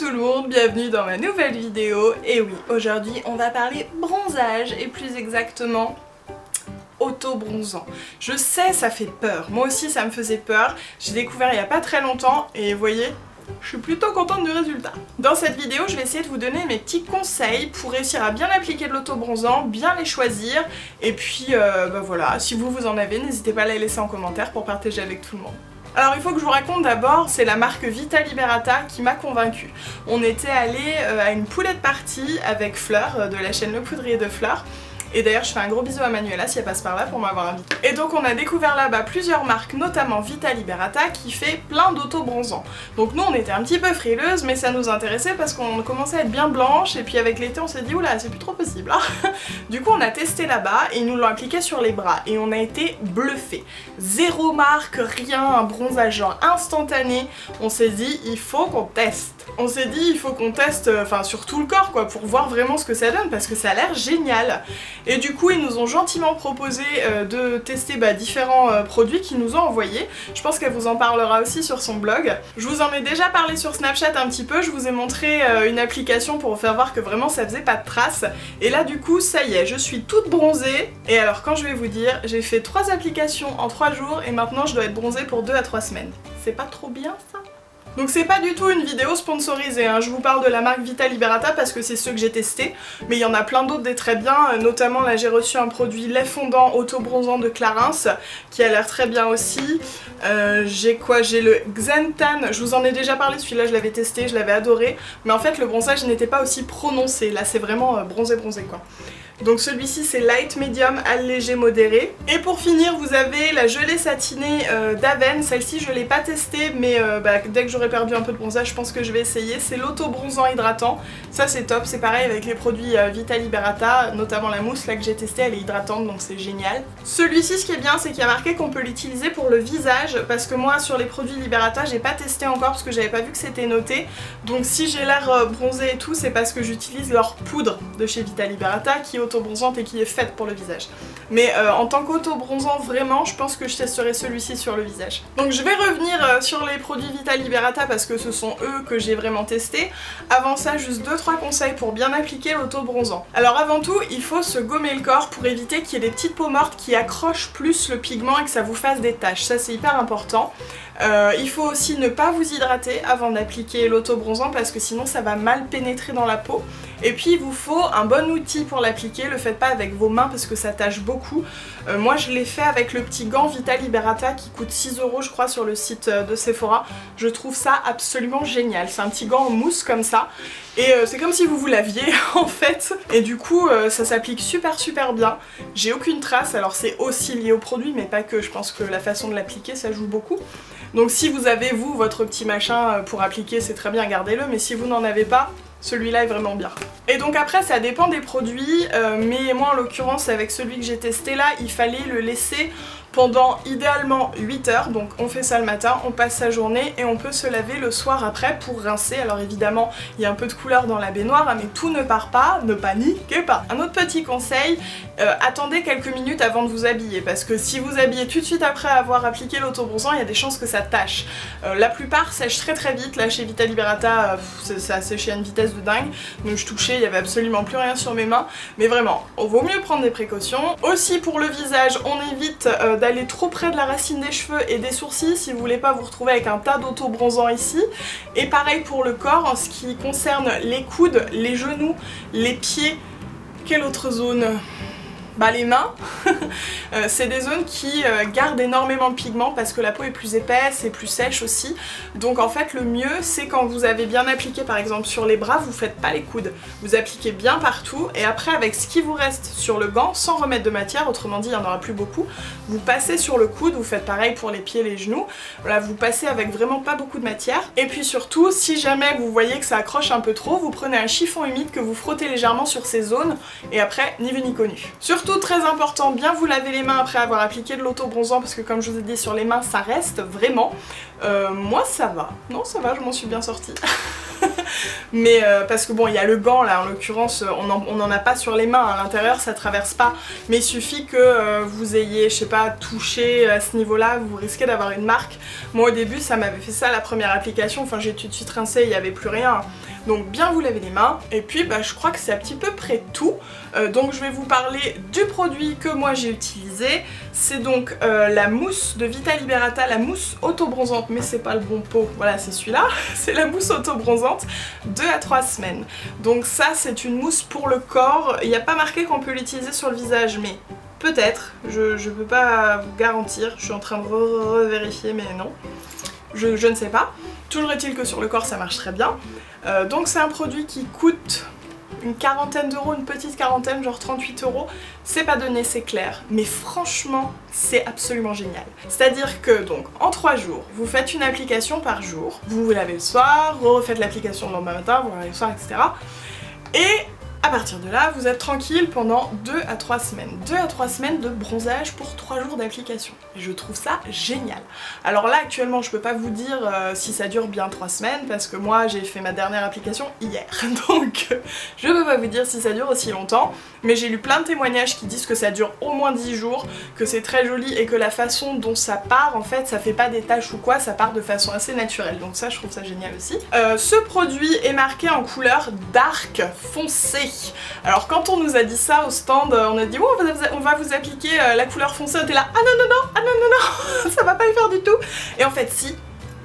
tout le monde, bienvenue dans ma nouvelle vidéo. Et oui, aujourd'hui on va parler bronzage et plus exactement auto-bronzant. Je sais, ça fait peur, moi aussi ça me faisait peur, j'ai découvert il n'y a pas très longtemps et vous voyez, je suis plutôt contente du résultat. Dans cette vidéo, je vais essayer de vous donner mes petits conseils pour réussir à bien appliquer de l'auto-bronzant, bien les choisir, et puis voilà, si vous en avez, n'hésitez pas à les laisser en commentaire pour partager avec tout le monde. Alors il faut que je vous raconte d'abord, c'est la marque Vita Liberata qui m'a convaincue. On était allé à une poulette party avec Fleur de la chaîne Le Poudrier de Fleur. Et d'ailleurs je fais un gros bisou à Manuela si elle passe par là pour m'avoir invité. Et donc on a découvert là-bas plusieurs marques, notamment Vita Liberata qui fait plein d'auto-bronzants. Donc nous on était un petit peu frileuses mais ça nous intéressait parce qu'on commençait à être bien blanche et puis avec l'été on s'est dit oula c'est plus trop possible hein. Du coup on a testé là-bas et ils nous l'ont appliqué sur les bras et on a été bluffés. Zéro marque, rien, un bronzage genre instantané. On s'est dit il faut qu'on teste. On s'est dit il faut qu'on teste sur tout le corps quoi pour voir vraiment ce que ça donne parce que ça a l'air génial. Et du coup ils nous ont gentiment proposé de tester différents produits qu'ils nous ont envoyés. Je pense qu'elle vous en parlera aussi sur son blog. Je vous en ai déjà parlé sur Snapchat un petit peu, je vous ai montré une application pour vous faire voir que vraiment ça faisait pas de traces. Et là du coup ça y est, je suis toute bronzée. Et alors quand je vais vous dire, j'ai fait 3 applications en 3 jours et maintenant je dois être bronzée pour 2 à 3 semaines. C'est pas trop bien ça ? Donc c'est pas du tout une vidéo sponsorisée, hein. Je vous parle de la marque Vita Liberata parce que c'est ceux que j'ai testés, mais il y en a plein d'autres des très bien, notamment là j'ai reçu un produit lait fondant auto-bronzant de Clarins qui a l'air très bien aussi. J'ai le Xentan, je vous en ai déjà parlé, celui-là je l'avais testé, je l'avais adoré, mais en fait le bronzage n'était pas aussi prononcé, là c'est vraiment bronzé quoi. Donc celui-ci c'est light, medium, allégé, modéré. Et pour finir vous avez la gelée satinée d'Aven, celle-ci je l'ai pas testée mais dès que j'aurai perdu un peu de bronzage je pense que je vais essayer. C'est l'auto-bronzant hydratant, ça c'est top, c'est pareil avec les produits Vita Liberata, notamment la mousse là que j'ai testée, elle est hydratante donc c'est génial. Celui-ci ce qui est bien c'est qu'il y a marqué qu'on peut l'utiliser pour le visage parce que moi sur les produits Liberata j'ai pas testé encore parce que j'avais pas vu que c'était noté. Donc si j'ai l'air bronzée et tout c'est parce que j'utilise leur poudre de chez Vita Liberata qui est auto-bronzante et qui est faite pour le visage. Mais en tant qu'auto-bronzant vraiment je pense que je testerai celui-ci sur le visage. Donc je vais revenir sur les produits Vita Liberata parce que ce sont eux que j'ai vraiment testés. Avant ça juste 2-3 conseils pour bien appliquer l'auto-bronzant. Alors avant tout il faut se gommer le corps pour éviter qu'il y ait des petites peaux mortes qui accrochent plus le pigment et que ça vous fasse des taches, ça c'est hyper important. Il faut aussi ne pas vous hydrater avant d'appliquer l'auto-bronzant parce que sinon ça va mal pénétrer dans la peau. Et puis il vous faut un bon outil pour l'appliquer, le faites pas avec vos mains parce que ça tâche beaucoup. Moi je l'ai fait avec le petit gant Vita Liberata qui coûte 6 € je crois sur le site de Sephora. Je trouve ça absolument génial, c'est un petit gant en mousse comme ça. Et c'est comme si vous l'aviez en fait. Et du coup ça s'applique super bien. J'ai aucune trace, alors c'est aussi lié au produit mais pas que, je pense que la façon de l'appliquer ça joue beaucoup. Donc si vous avez vous votre petit machin pour appliquer c'est très bien, gardez-le, mais si vous n'en avez pas, celui-là est vraiment bien. Et donc après ça dépend des produits, mais moi en l'occurrence avec celui que j'ai testé là, il fallait le laisser pendant idéalement 8 heures, donc on fait ça le matin, on passe sa journée et on peut se laver le soir après pour rincer. Alors évidemment il y a un peu de couleur dans la baignoire hein, mais tout ne part pas, ne paniquez pas. Un autre petit conseil, attendez quelques minutes avant de vous habiller parce que si vous habillez tout de suite après avoir appliqué l'auto-bronzant il y a des chances que ça tâche. La plupart sèchent très vite, là chez Vita Liberata ça a séché à une vitesse de dingue, donc je touchais, il y avait absolument plus rien sur mes mains, mais vraiment, il vaut mieux prendre des précautions. Aussi pour le visage, on évite d'aller trop près de la racine des cheveux et des sourcils si vous voulez pas vous retrouver avec un tas d'auto-bronzant ici. Et pareil pour le corps, en ce qui concerne les coudes, les genoux, les pieds, quelle autre zone ? Les mains, c'est des zones qui gardent énormément de pigments parce que la peau est plus épaisse et plus sèche aussi. Donc en fait le mieux c'est quand vous avez bien appliqué par exemple sur les bras, vous faites pas les coudes. Vous appliquez bien partout et après avec ce qui vous reste sur le gant, sans remettre de matière, autrement dit il n'y en aura plus beaucoup, vous passez sur le coude, vous faites pareil pour les pieds et les genoux. Voilà, vous passez avec vraiment pas beaucoup de matière. Et puis surtout, si jamais vous voyez que ça accroche un peu trop, vous prenez un chiffon humide que vous frottez légèrement sur ces zones et après ni vu ni connu. Surtout très important, bien vous laver les mains après avoir appliqué de l'auto-bronzant parce que comme je vous ai dit sur les mains ça reste vraiment. Moi ça va, non ça va, je m'en suis bien sortie. Mais parce que bon il y a le gant là en l'occurrence on n'en a pas sur les mains, à l'intérieur ça traverse pas, mais il suffit que vous ayez je sais pas touché à ce niveau là, vous risquez d'avoir une marque. Moi au début ça m'avait fait ça la première application, enfin j'ai tout de suite rincé, il n'y avait plus rien. Donc bien vous laver les mains, et puis bah, je crois que c'est à petit peu près tout. Donc je vais vous parler du produit que moi j'ai utilisé. C'est donc la mousse de Vita Liberata, la mousse auto-bronzante, mais c'est pas le bon pot, voilà c'est celui-là. C'est la mousse auto-bronzante 2 à 3 semaines. Donc ça c'est une mousse pour le corps, il n'y a pas marqué qu'on peut l'utiliser sur le visage, mais peut-être, je peux pas vous garantir, je suis en train de revérifier mais non, je ne sais pas. Toujours est-il que sur le corps ça marche très bien. Donc c'est un produit qui coûte une quarantaine d'euros, une petite quarantaine, genre 38 €. C'est pas donné, c'est clair, mais franchement c'est absolument génial. C'est-à-dire que donc en 3 jours, vous faites une application par jour, vous vous lavez le soir, vous refaites l'application le lendemain matin, vous lavez le soir, etc. Et à partir de là, vous êtes tranquille pendant 2 à 3 semaines. 2 à 3 semaines de bronzage pour 3 jours d'application. Et je trouve ça génial. Alors là, actuellement, je peux pas vous dire si ça dure bien 3 semaines, parce que moi, j'ai fait ma dernière application hier. Donc, je peux pas vous dire si ça dure aussi longtemps. Mais j'ai lu plein de témoignages qui disent que ça dure au moins 10 jours, que c'est très joli et que la façon dont ça part, en fait, ça fait pas des taches ou quoi, ça part de façon assez naturelle. Donc ça, je trouve ça génial aussi. Ce produit est marqué en couleur dark foncé. Alors quand on nous a dit ça au stand, on a dit oh, on va vous appliquer la couleur foncée, on était là ah non non non, ah non non non, ça va pas le faire du tout. Et en fait si,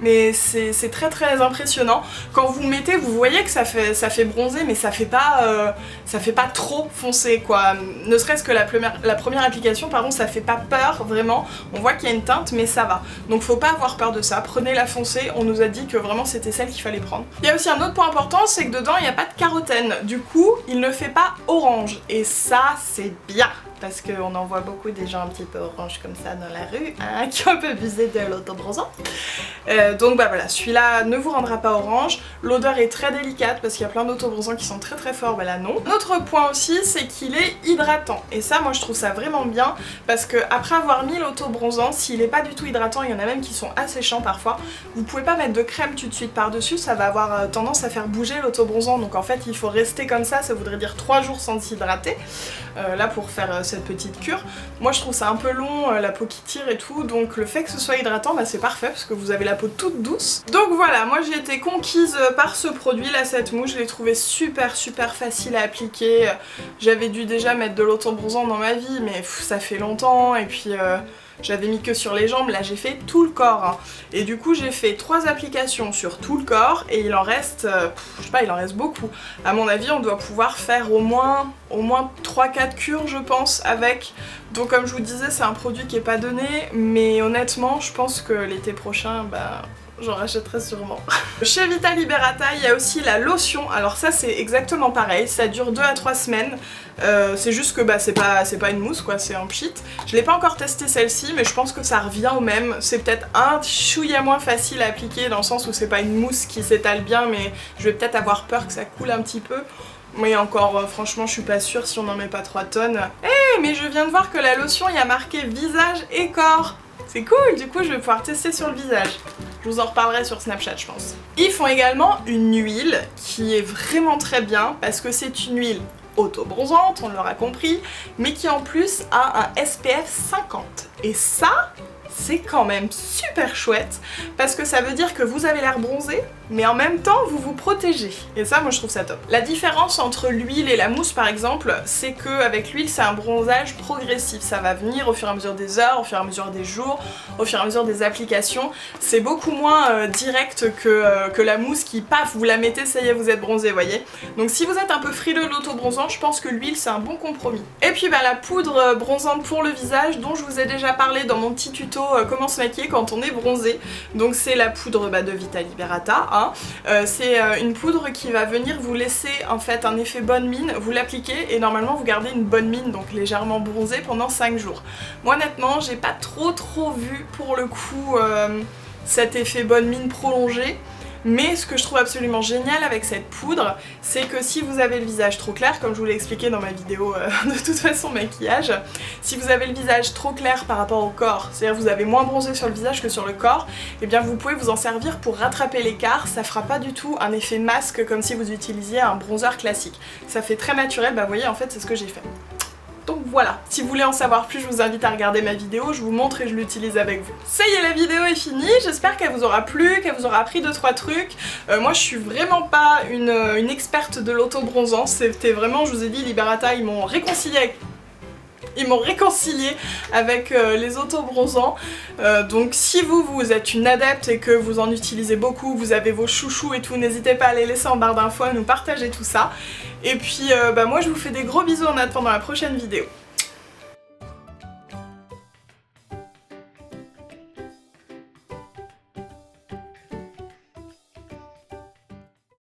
mais c'est très très impressionnant. Quand vous mettez, vous voyez que ça fait bronzer, mais ça fait pas trop foncé quoi. Ne serait-ce que la première application, pardon, ça fait pas peur vraiment. On voit qu'il y a une teinte, mais ça va. Donc faut pas avoir peur de ça. Prenez la foncée. On nous a dit que vraiment c'était celle qu'il fallait prendre. Il y a aussi un autre point important, c'est que dedans il n'y a pas de carotène. Du coup, il ne fait pas orange. Et ça, c'est bien. Parce qu'on en voit beaucoup des gens un petit peu orange comme ça dans la rue, hein, qui ont un peu abusé de l'auto-bronzant. Donc bah voilà, celui-là ne vous rendra pas orange. L'odeur est très délicate parce qu'il y a plein d'auto-bronzants qui sont très très forts, bah là non. L'autre point aussi, c'est qu'il est hydratant. Et ça, moi je trouve ça vraiment bien parce que après avoir mis l'auto-bronzant, s'il est pas du tout hydratant, il y en a même qui sont asséchants parfois, vous pouvez pas mettre de crème tout de suite par-dessus, ça va avoir tendance à faire bouger l'auto-bronzant. Donc en fait, il faut rester comme ça voudrait dire 3 jours sans s'hydrater. Là pour faire cette petite cure. Moi je trouve ça un peu long, la peau qui tire et tout, donc le fait que ce soit hydratant, bah c'est parfait parce que vous avez la peau toute douce. Donc voilà, moi j'ai été conquise par ce produit là, cette mousse, je l'ai trouvé super facile à appliquer. J'avais dû déjà mettre de l'auto-bronzant dans ma vie, mais ça fait longtemps, et puis j'avais mis que sur les jambes, là j'ai fait tout le corps. Hein. Et du coup j'ai fait 3 applications sur tout le corps et il en reste, je sais pas, il en reste beaucoup. À mon avis on doit pouvoir faire au moins 3-4 cures je pense avec. Donc comme je vous disais c'est un produit qui est pas donné, mais honnêtement je pense que l'été prochain, bah j'en rachèterai sûrement. Chez Vita Liberata, il y a aussi la lotion. Alors ça c'est exactement pareil, ça dure 2 à 3 semaines. C'est juste que bah, c'est pas une mousse quoi, c'est un pchit. Je l'ai pas encore testé celle-ci, mais je pense que ça revient au même. C'est peut-être un chouïa moins facile à appliquer dans le sens où c'est pas une mousse qui s'étale bien, mais je vais peut-être avoir peur que ça coule un petit peu. Mais encore, franchement, je suis pas sûre si on en met pas 3 tonnes. Eh, mais je viens de voir que la lotion, il y a marqué visage et corps. C'est cool, du coup je vais pouvoir tester sur le visage. Je vous en reparlerai sur Snapchat je pense. Ils font également une huile qui est vraiment très bien parce que c'est une huile auto-bronzante, on l'aura compris, mais qui en plus a un SPF 50. Et ça, c'est quand même super chouette parce que ça veut dire que vous avez l'air bronzé, mais en même temps vous vous protégez. Et ça, moi je trouve ça top. La différence entre l'huile et la mousse par exemple, c'est qu'avec l'huile c'est un bronzage progressif. Ça va venir au fur et à mesure des heures, au fur et à mesure des jours, au fur et à mesure des applications. C'est beaucoup moins direct que la mousse qui, paf, vous la mettez, ça y est, vous êtes bronzé, voyez. Donc si vous êtes un peu frileux de l'auto-bronzant, je pense que l'huile c'est un bon compromis. Et puis bah, la poudre bronzante pour le visage dont je vous ai déjà parlé dans mon petit tuto comment se maquiller quand on est bronzé. Donc c'est la poudre de Vita Liberata. Hein. C'est une poudre qui va venir vous laisser en fait un effet bonne mine, vous l'appliquez et normalement vous gardez une bonne mine, donc légèrement bronzée pendant 5 jours. Moi honnêtement j'ai pas trop vu pour le coup cet effet bonne mine prolongé. Mais ce que je trouve absolument génial avec cette poudre, c'est que si vous avez le visage trop clair, comme je vous l'ai expliqué dans ma vidéo de toute façon maquillage, si vous avez le visage trop clair par rapport au corps, c'est-à-dire vous avez moins bronzé sur le visage que sur le corps, et bien vous pouvez vous en servir pour rattraper l'écart, ça fera pas du tout un effet masque comme si vous utilisiez un bronzer classique. Ça fait très naturel, bah vous voyez en fait c'est ce que j'ai fait. Donc voilà, si vous voulez en savoir plus, je vous invite à regarder ma vidéo, je vous montre et je l'utilise avec vous. Ça y est, la vidéo est finie, j'espère qu'elle vous aura plu, qu'elle vous aura appris 2-3 trucs. Moi je suis vraiment pas une experte de l'auto-bronzant, c'était vraiment, je vous ai dit, Liberata, ils m'ont réconcilié avec les auto-bronzants. Donc si vous êtes une adepte et que vous en utilisez beaucoup, vous avez vos chouchous et tout, n'hésitez pas à les laisser en barre d'infos, à nous partager tout ça. Et puis moi je vous fais des gros bisous en attendant la prochaine vidéo.